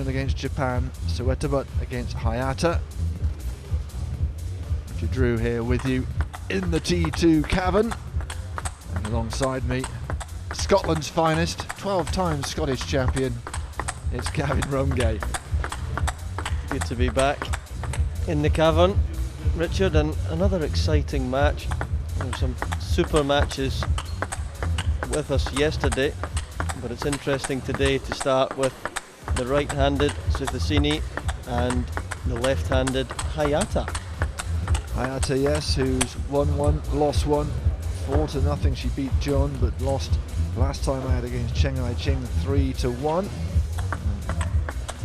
Finland against Japan, Sawettabut against Hayata. Richard Drew here with you in the T2 cavern, and alongside me, Scotland's finest, 12-time Scottish champion, it's Gavin Rumgay. Good to be back in the cavern, Richard, and another exciting match. There were some super matches with us yesterday, but it's interesting today to start with the right-handed Suthasini and the left-handed Hayata. Hayata, yes, who's won one, lost one, 4-0. She beat John, but lost last time out against Cheng Ai-ching 3-1.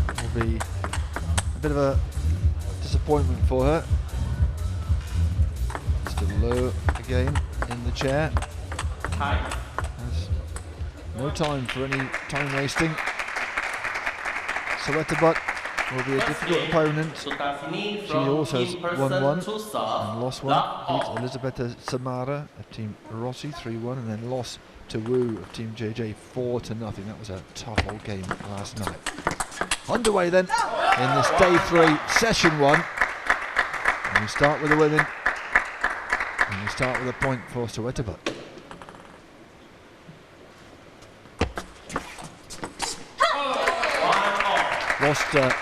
Will be a bit of a disappointment for her. Still low again in the chair. Has no time for any time wasting. Sawettabut will be a difficult opponent. She also has won one and lost one. Beat Elisabetta Samara of Team Rossi 3-1, and then lost to Wu of Team JJ 4-0. That was a tough old game last night. Underway then in this day 3, session 1. And we start with the women. And we start with a point for Sawettabut. Whilst we are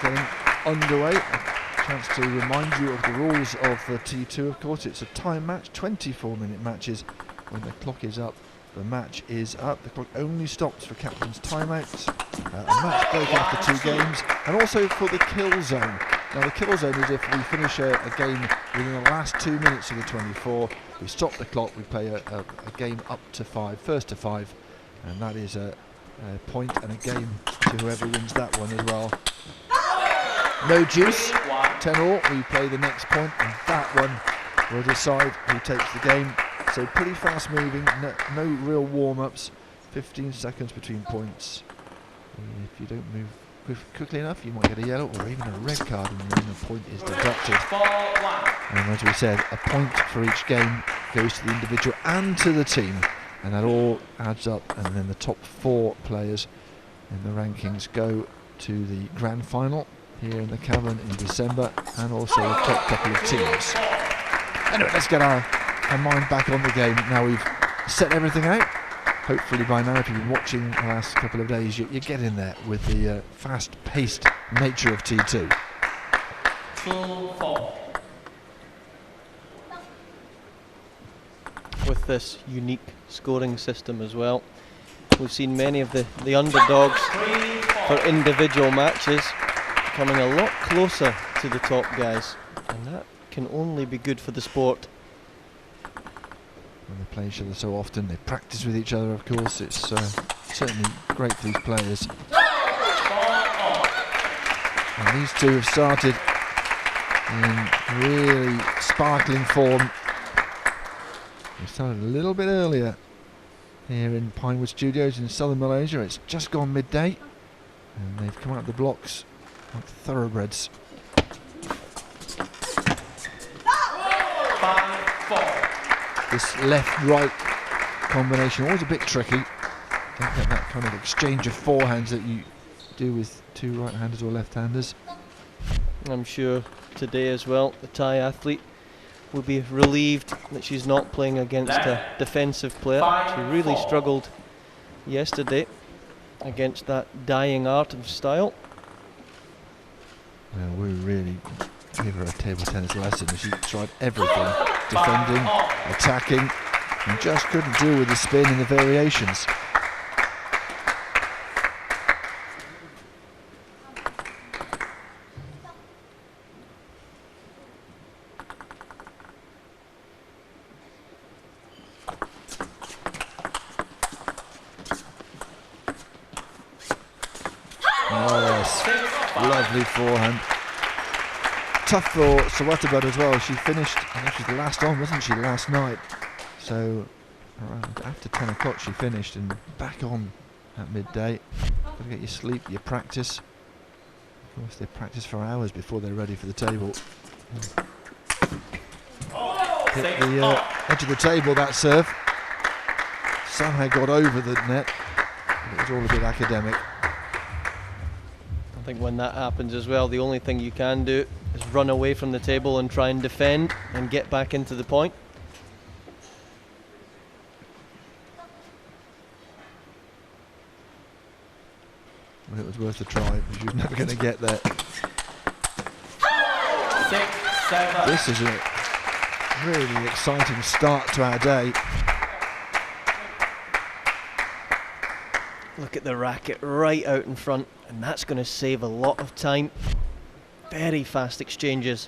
getting underway, a chance to remind you of the rules of the T2. Of course, it's a time match, 24-minute matches. When the clock is up, the match is up. The clock only stops for captain's timeouts, a match break after 2 games, and also for the kill zone. Now, the kill zone is if we finish a game within the last 2 minutes of the 24, we stop the clock, we play a game up to 5, first to 5, and that is a point and a game to whoever wins that one as well. No juice, 10-all, we play the next point, and that one will decide who takes the game. So pretty fast moving, no real warm-ups, 15 seconds between points. If you don't move quickly enough, you might get a yellow or even a red card, and then the point is deducted. And as we said, a point for each game goes to the individual and to the team, and that all adds up, and then the top 4 players in the rankings go to the grand final here in the cavern in December, and also the top couple of teams. Anyway, let's get our mind back on the game. Now we've set everything out. Hopefully by now, if you've been watching the last couple of days, you get in there with the fast-paced nature of T2. 2-4. With this unique scoring system as well, we've seen many of the underdogs for individual matches coming a lot closer to the top guys, and that can only be good for the sport. When they play each other so often, they practice with each other, of course. It's certainly great for these players. And these two have started in really sparkling form. They started a little bit earlier here in Pinewood Studios in southern Malaysia. It's just gone midday, and they've come out the blocks like thoroughbreds. 5-4. This left-right combination, always a bit tricky. Don't get that kind of exchange of forehands that you do with 2 right-handers or left-handers. I'm sure today as well, the Thai athlete will be relieved that she's not playing against a defensive player. She really struggled yesterday against that dying art of style. Well, we really gave her a table tennis lesson. She tried everything, defending, attacking, and just couldn't deal with the spin and the variations. Lovely forehand. Tough for Sawettabut as well. She finished, I think she's the last on, wasn't she, last night? So around after 10 o'clock she finished, and back on at midday. Got to get your sleep, your practice. Of course, they practice for hours before they're ready for the table. Hit the edge of the table, that serve. Somehow got over the net. It was all a bit academic. I think when that happens as well, the only thing you can do is run away from the table and try and defend and get back into the point. Well, it was worth a try, but she was never going to get there. 6-7. This is a really exciting start to our day. Look at the racket right out in front, and that's going to save a lot of time. Very fast exchanges.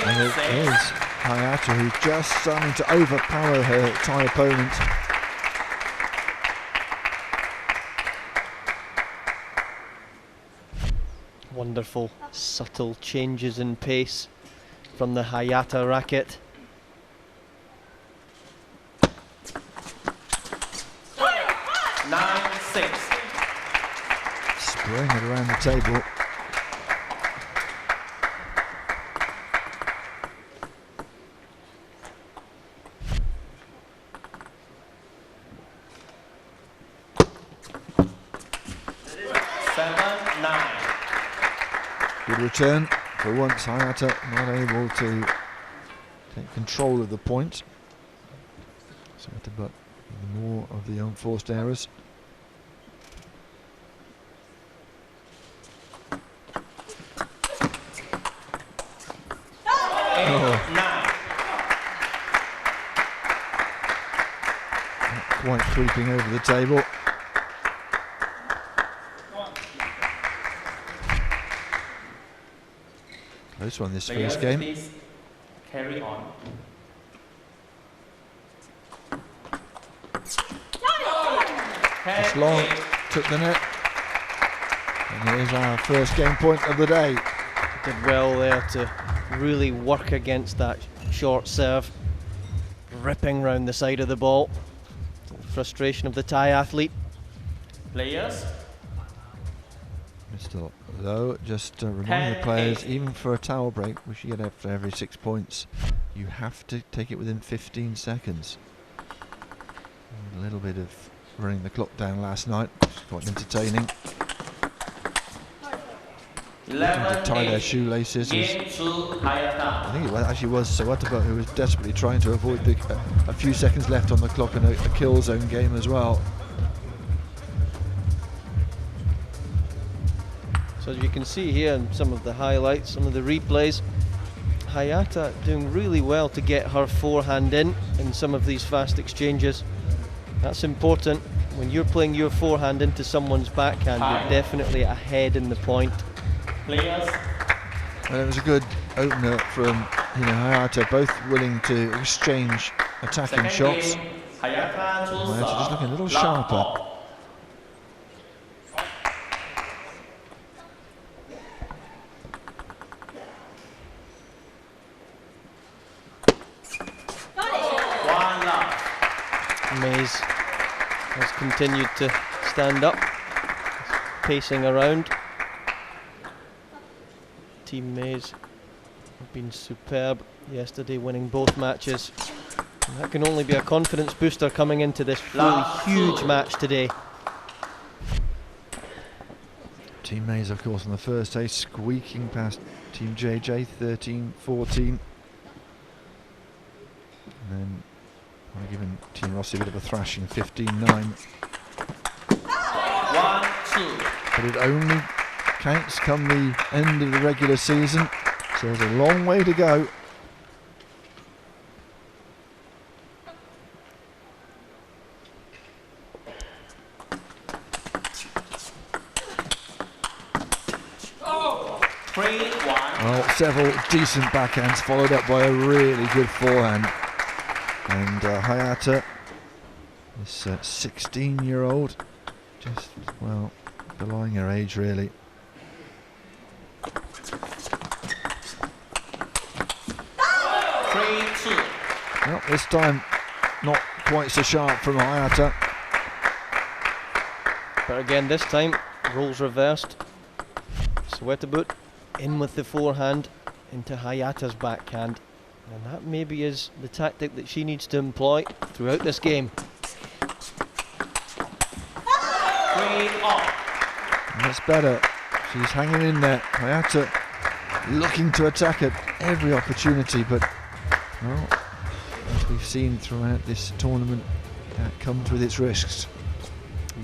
And it is Hayata who's just starting to overpower her Thai opponent. Wonderful, subtle changes in pace from the Hayata racket. Spraying it around the table. Good return. For once, Hayata not able to take control of the point. Sawettabut with more of the unforced errors. Quite creeping over the table. Close one this first game. Please carry on. Just long, took the net. And here's our first game point of the day. Did well there to really work against that short serve. Ripping round the side of the ball. Frustration of the Thai athlete. Players. Mr. Low, just remind the players, even for a towel break, which you get after every 6 points, you have to take it within 15 seconds. And a little bit of running the clock down last night, which is quite entertaining. To tie their shoelaces. I think it actually was Sawettabut who was desperately trying to avoid a few seconds left on the clock in a kill zone game as well. So as you can see here in some of the highlights, some of the replays, Hayata doing really well to get her forehand in some of these fast exchanges. That's important. When you're playing your forehand into someone's backhand, you're definitely ahead in the point. Players. And it was a good opener from Hina Hayata, both willing to exchange attacking shots. Hayata Hayata just looking a little sharper. Mays has continued to stand up, pacing around. Team Mays have been superb yesterday, winning both matches. And that can only be a confidence booster coming into this really huge match today. Team Mays, of course, on the first day, squeaking past Team JJ 13-14. And then giving Team Rossi a bit of a thrashing, 15-9. 1-2. But it only counts come the end of the regular season, so there's a long way to go. Well, several decent backhands followed up by a really good forehand. And Hayata, this 16-year-old, just, well, belying her age really. Well, this time not quite so sharp from Hayata. But again, this time, roles reversed. Sawettabut in with the forehand into Hayata's backhand. And that maybe is the tactic that she needs to employ throughout this game. 3 off. And that's better. She's hanging in there. Hayata looking to attack at every opportunity, but well, as we've seen throughout this tournament, that comes with its risks.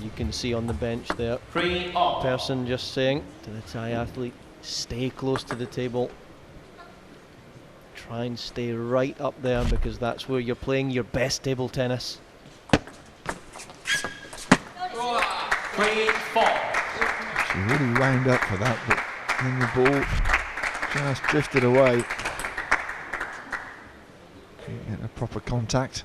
You can see on the bench there, 3 off. person just saying to the Thai athlete, stay close to the table. Try and stay right up there because that's where you're playing your best table tennis. 3 4. She really wound up for that, but then the ball just drifted away. Couldn't get a proper contact.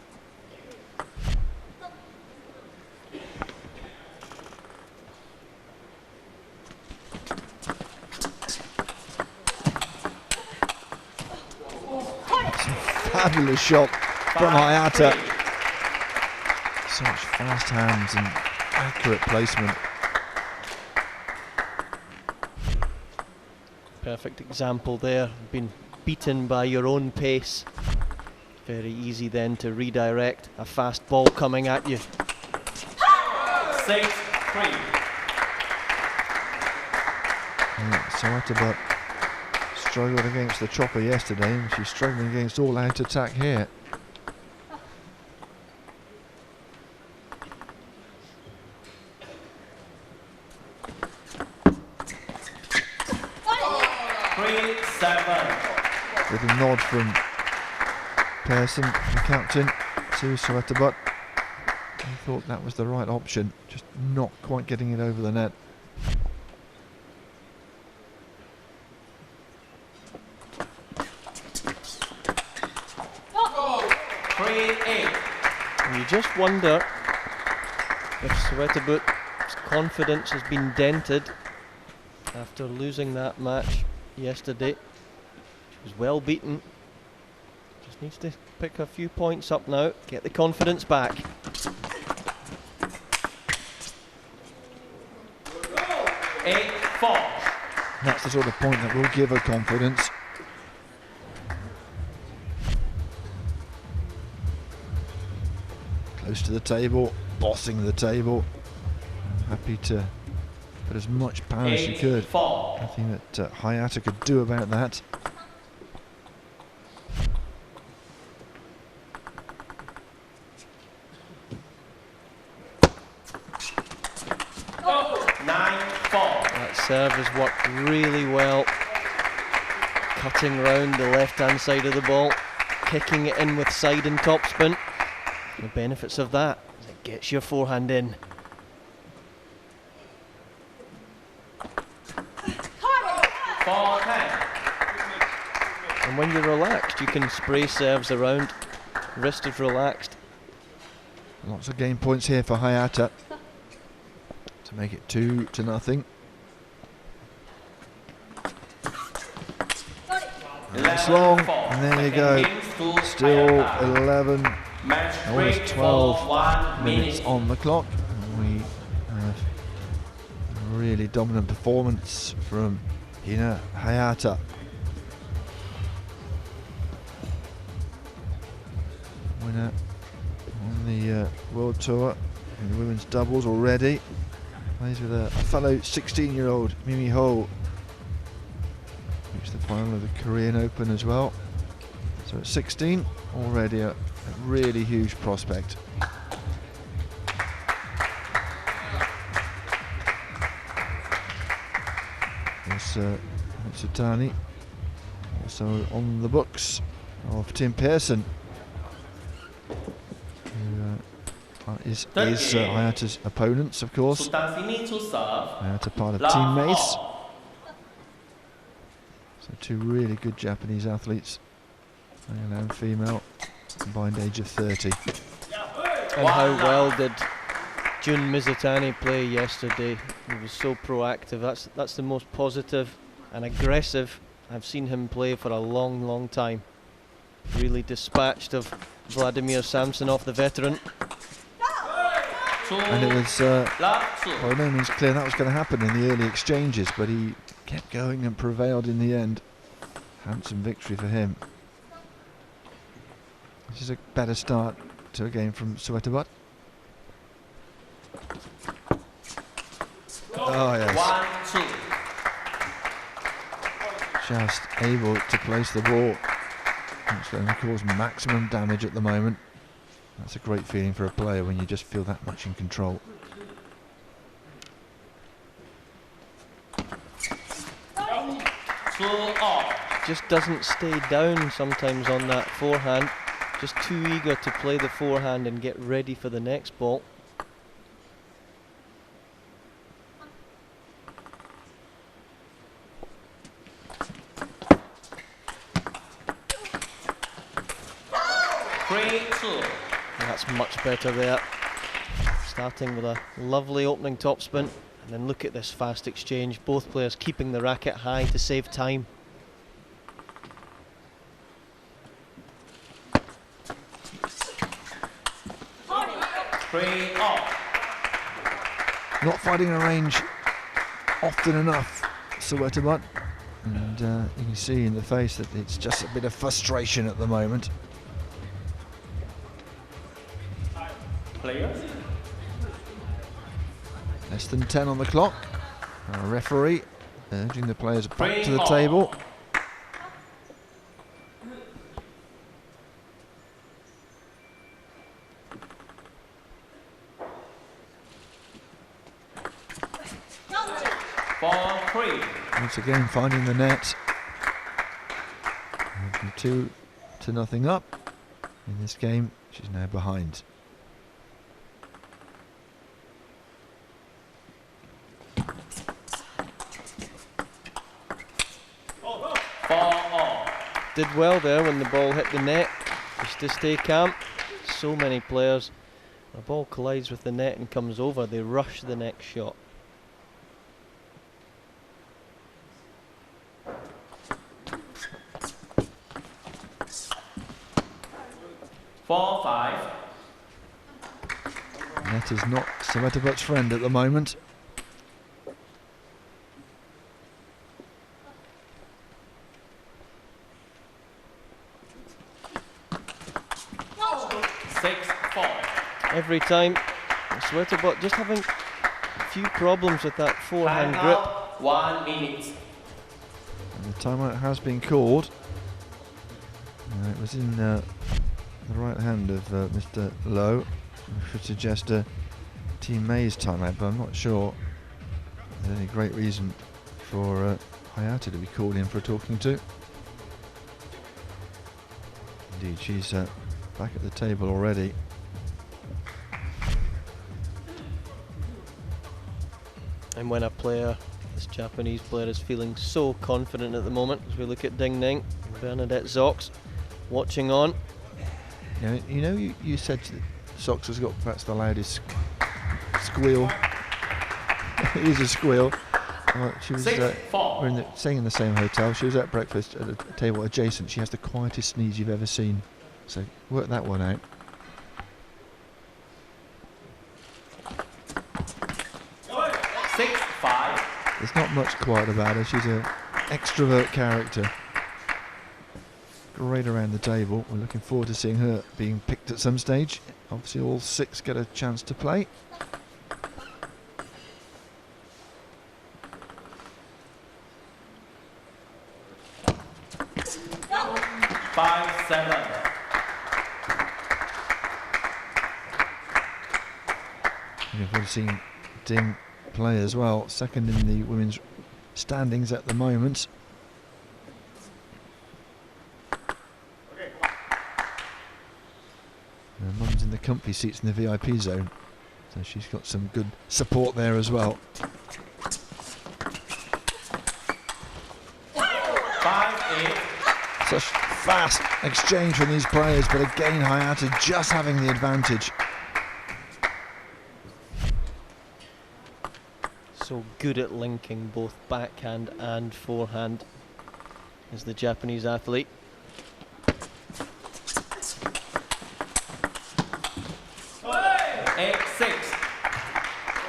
Fabulous shot from Hayata. Such fast hands and accurate placement. Perfect example there, been beaten by your own pace. Very easy then to redirect a fast ball coming at you. 6 3. Sawettabut struggled against the chopper yesterday, and she's struggling against all-out attack here. Little nod from Pearson, the captain, to Sawettabut. He thought that was the right option, just not quite getting it over the net. And you just wonder if Sawettabut's confidence has been dented after losing that match yesterday. She was well beaten. Just needs to pick a few points up now, get the confidence back. 8 4. That's the sort of point that will give her confidence. Close to the table, bossing the table. Happy to put as much power as she could. 4. Nothing that Hayata could do about that. That serve has worked really well. Cutting round the left-hand side of the ball, kicking it in with side and topspin. The benefits of that is it gets your forehand in. And when you're relaxed, you can spray serves around. Wrist is relaxed. Lots of game points here for Hayata to make it 2-0. It's long, and there you go. Still 11, almost 12 minutes on the clock. And we have a really dominant performance from Hina Hayata. Winner on the World Tour in the women's doubles already. Plays with a fellow 16-year-old Mimi Ho. Reached the final of the Korean Open as well. So at 16, already a really huge prospect. There's Suthasini, also on the books of Tim Pearson, who is Hayata's opponents, of course. Hayata part of Team Mace. So two really good Japanese athletes, male and female, combined age of 30. And how well did Jun Mizutani play yesterday? He was so proactive. That's the most positive and aggressive I've seen him play for a long time. Really dispatched of Vladimir Samsonov, the veteran. And it was by no means clear that was going to happen in the early exchanges, but he kept going and prevailed in the end. Handsome victory for him. This is a better start to a game from Sawettabut. Oh yes. 1-2. Just able to place the ball. It's going to cause maximum damage at the moment. That's a great feeling for a player when you just feel that much in control. Just doesn't stay down sometimes on that forehand. Just too eager to play the forehand and get ready for the next ball. That's much better there. Starting with a lovely opening topspin, and then look at this fast exchange. Both players keeping the racket high to save time. Not finding a range often enough, Sawettabut, and you can see in the face that it's just a bit of frustration at the moment. Players. Less than 10 on the clock. A referee urging the players back to the table. Once again finding the net. From 2-0 up in this game. She's now behind. Did well there when the ball hit the net, just to stay calm. So many players, the ball collides with the net and comes over, they rush the next shot. Net is not Sawettabut's friend at the moment. Every time, Sawettabut just having a few problems with that forehand grip. 1 minute. And the timeout has been called. It was in the right hand of Mr. Lowe, which would suggest a Team May's timeout, but I'm not sure there's any great reason for Hayata to be called in for a talking to. Indeed, she's back at the table already. And when a player, this Japanese player, is feeling so confident at the moment, as we look at Ding Ning, Bernadette Zox watching on. You know, you said that Zox has got perhaps the loudest squeal. It is a squeal. She was we're staying in the same hotel. She was at breakfast at a table adjacent. She has the quietest sneeze you've ever seen. So work that one out. There's not much quiet about her. She's an extrovert character. Great around the table. We're looking forward to seeing her being picked at some stage. Obviously all 6 get a chance to play. Looking forward to seeing Ding play as well. Second in the women's standings at the moment. Her mum's in the comfy seats in the VIP zone, so she's got some good support there as well. 5-8. Such fast exchange from these players, but again Hayata just having the advantage. So good at linking both backhand and forehand is the Japanese athlete.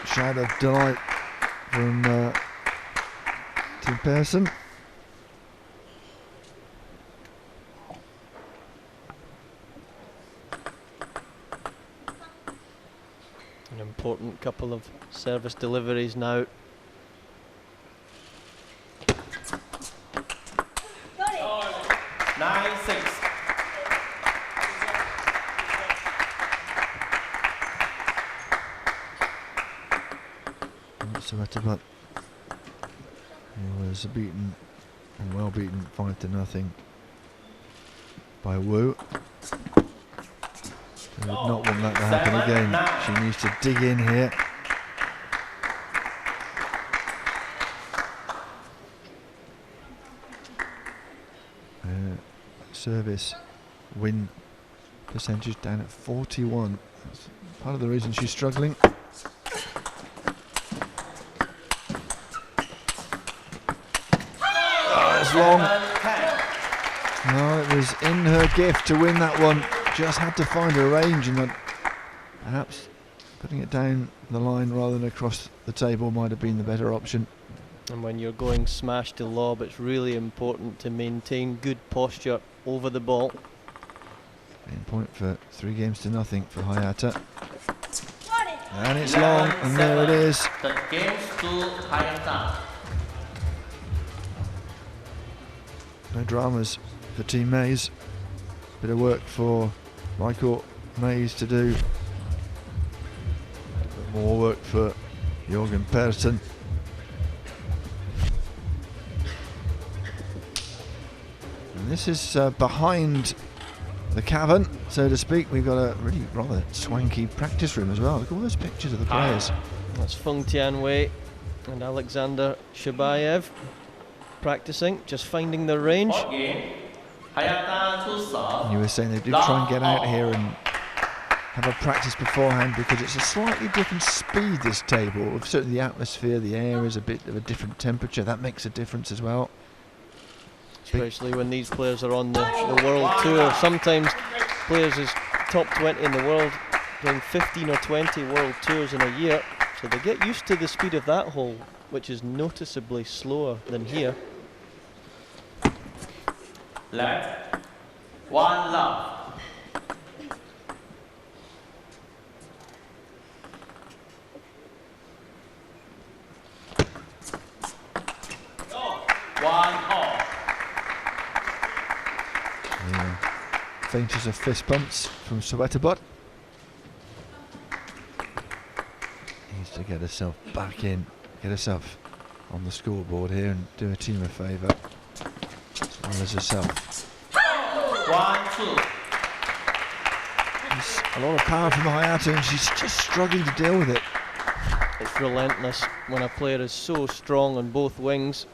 Shout of delight from Team Pearson. An important couple of service deliveries now. Nine, 6. Sawettabut, he was beaten, and well beaten, 5-0 by Wu. She would not want that to happen again. She needs to dig in here. Service win percentage down at 41. That's part of the reason she's struggling. Oh, it's long. No, it was in her gift to win that one. Just had to find a range, and perhaps putting it down the line rather than across the table might have been the better option. And when you're going smash to lob, it's really important to maintain good posture over the ball. Main point for 3-0 for Hayata. And it's long, and there it is. The games to Hayata. No dramas for Team Mays. Bit of work for Michael Mays to do. More work for Jorgen Persson. And this is behind the cavern, so to speak. We've got a really rather swanky practice room as well. Look at all those pictures of the players. That's Feng Tianwei and Alexander Shabayev practicing, just finding their range. Hayata to serve. You were saying they did try and get out here and have a practice beforehand, because it's a slightly different speed, this table. Certainly the atmosphere, the air is a bit of a different temperature. That makes a difference as well. Especially when these players are on the world tour. Sometimes players is top 20 in the world doing 15 or 20 world tours in a year, so they get used to the speed of that hole, which is noticeably slower than here. Left. 1 love. Faintest of fist bumps from Sawettabut. Needs to get herself back in, get herself on the scoreboard here and do a team a favour, as well as herself. 1, 2. There's a lot of power from Hayata, and she's just struggling to deal with it. It's relentless when a player is so strong on both wings.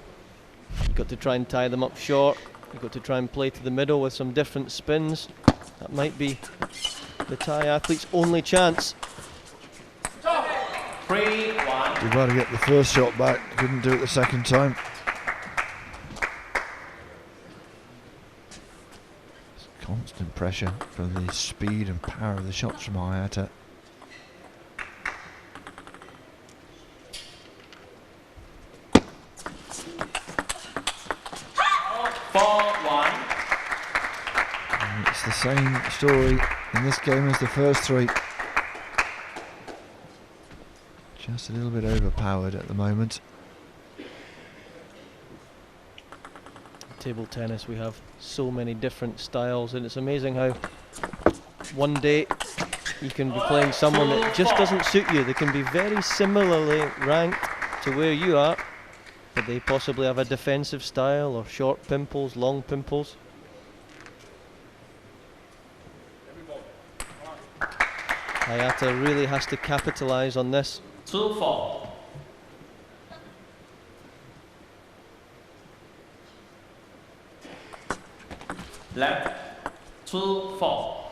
You've got to try and tie them up short. You've got to try and play to the middle with some different spins. That might be the Thai athlete's only chance. 3, 1. Did well to get the first shot back, couldn't do it the second time. It's constant pressure from the speed and power of the shots from Hayata. It's the same story in this game as the first three. Just a little bit overpowered at the moment. Table tennis, we have so many different styles, and it's amazing how one day you can be playing someone that just doesn't suit you. They can be very similarly ranked to where you are, but they possibly have a defensive style or short pimples, long pimples. Hayata really has to capitalise on this. 2, 4. Left. 2, 4.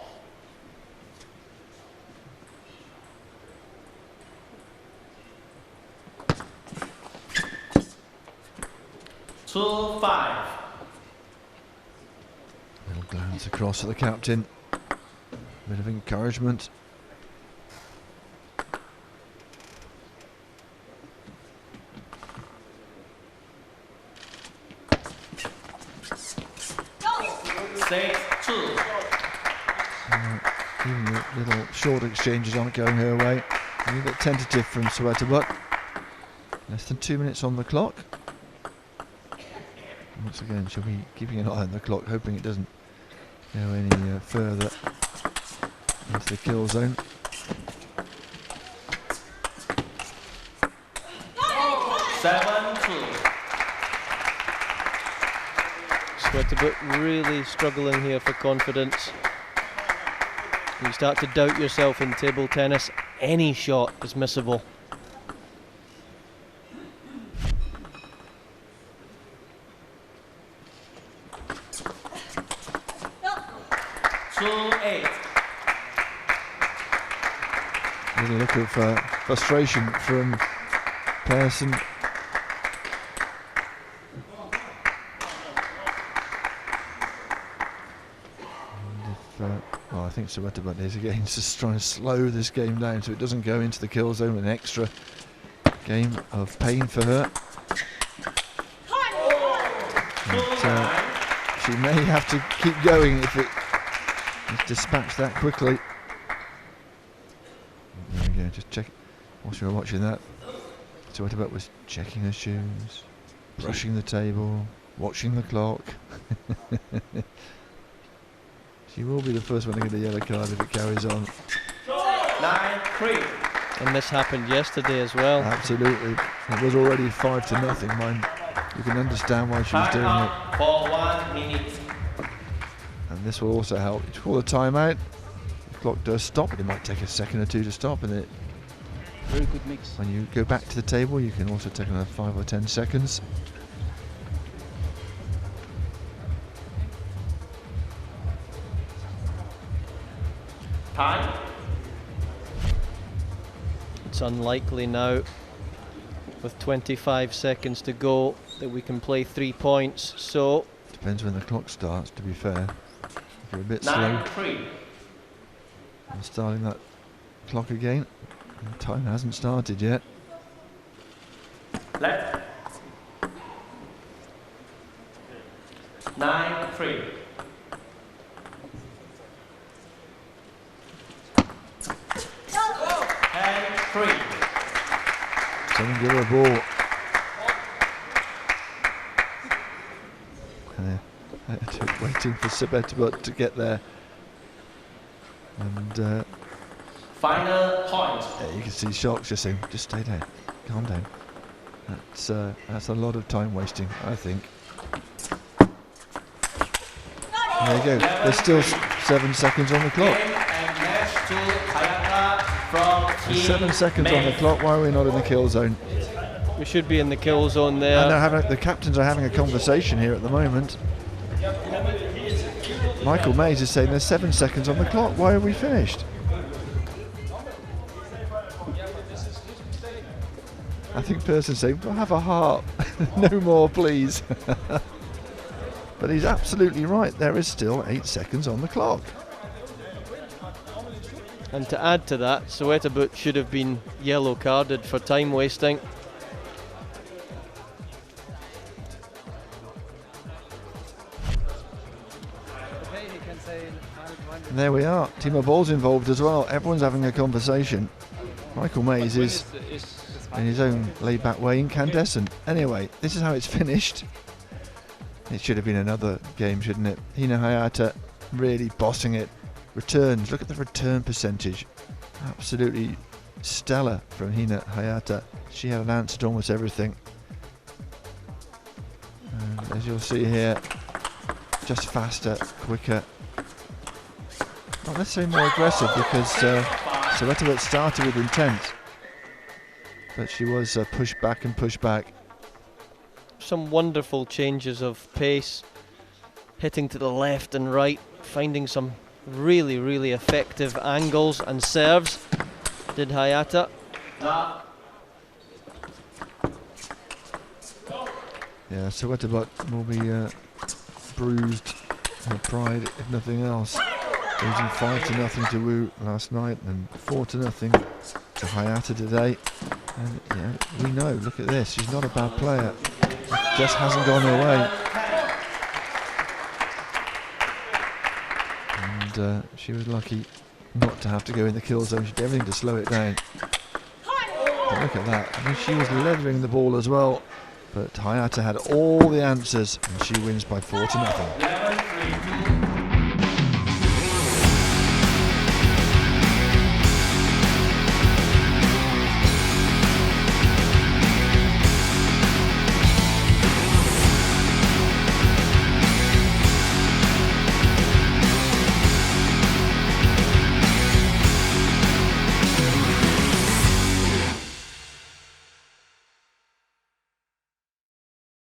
Two, 5. Little glance across to the captain. Bit of encouragement. Even the little short exchanges aren't going her way. A little bit tentative from Sawettabut. Less than 2 minutes on the clock. Once again, she'll be keeping an eye on the clock, hoping it doesn't go any further into the kill zone. Sawettabut really struggling here for confidence. You start to doubt yourself in table tennis, any shot is missable. A little look of frustration from Persson. Well, I think Sawettabut is again just trying to slow this game down so it doesn't go into the kill zone. An extra game of pain for her. And, she may have to keep going if it is dispatched that quickly. There we go, just check. Whilst we were watching that, Sawettabut was checking her shoes, brushing the table, watching the clock. She will be the first one to get a yellow card if it carries on. 9-3. And this happened yesterday as well. Absolutely. It was already 5-0, mind. You can understand why she was doing it. For 1 minute. And this will also help. You call a timeout. The clock does stop. It might take a second or two to stop, and it. Very good mix. When you go back to the table, you can also take another 5 or 10 seconds. Time. It's unlikely now, with 25 seconds to go, that we can play 3 points. So Depends when the clock starts, to be fair. If you're a bit slow, 9-3. I'm starting that clock again. The time hasn't started yet. Left. 9-3. And 3. Someone give her a ball. Waiting for Sawettabut to get there. And Final point. yeah, you can see Sharks just saying, just stay down, calm down. That's a lot of time wasting, I think. There you go. There's still 7 seconds on the clock. Game and match to Hayata from There's Team 7 seconds on the Men. clock. Why are we not in the kill zone? we should be in the kill zone there. And the captains are having a conversation here at the moment. Michael Mays is saying there's 7 seconds on the clock. Why are we finished? I think Persson saying, "Well, have a heart, no more, please." But he's absolutely right. There is still 8 seconds on the clock. And to add to that, Sawettabut should have been yellow carded for time wasting. And there we are. Timo Boll's involved as well. Everyone's having a conversation. Michael Mays is in his own laid-back way incandescent. Anyway, this is how it's finished. It should have been another game, shouldn't it? Hina Hayata really bossing it. Returns. Look at the return percentage. Absolutely stellar from Hina Hayata. She had an answer to almost everything. And as you'll see here, just faster, quicker. Not necessarily more aggressive because Sawettabut started with intent. But she was pushed back and pushed back. Some wonderful changes of pace, hitting to the left and right, finding some really, really effective angles and serves. Did Hayata. Yeah, Sawettabut will be bruised her pride, if nothing else. Losing 5-0 to Wu last night and 4-0 to Hayata today. And yeah, we know, look at this, she's not a bad player. It just hasn't gone her way. And she was lucky not to have to go in the kill zone. She did everything to slow it down. But look at that. I mean, she was leathering the ball as well, but Hayata had all the answers, and she wins by 4-0.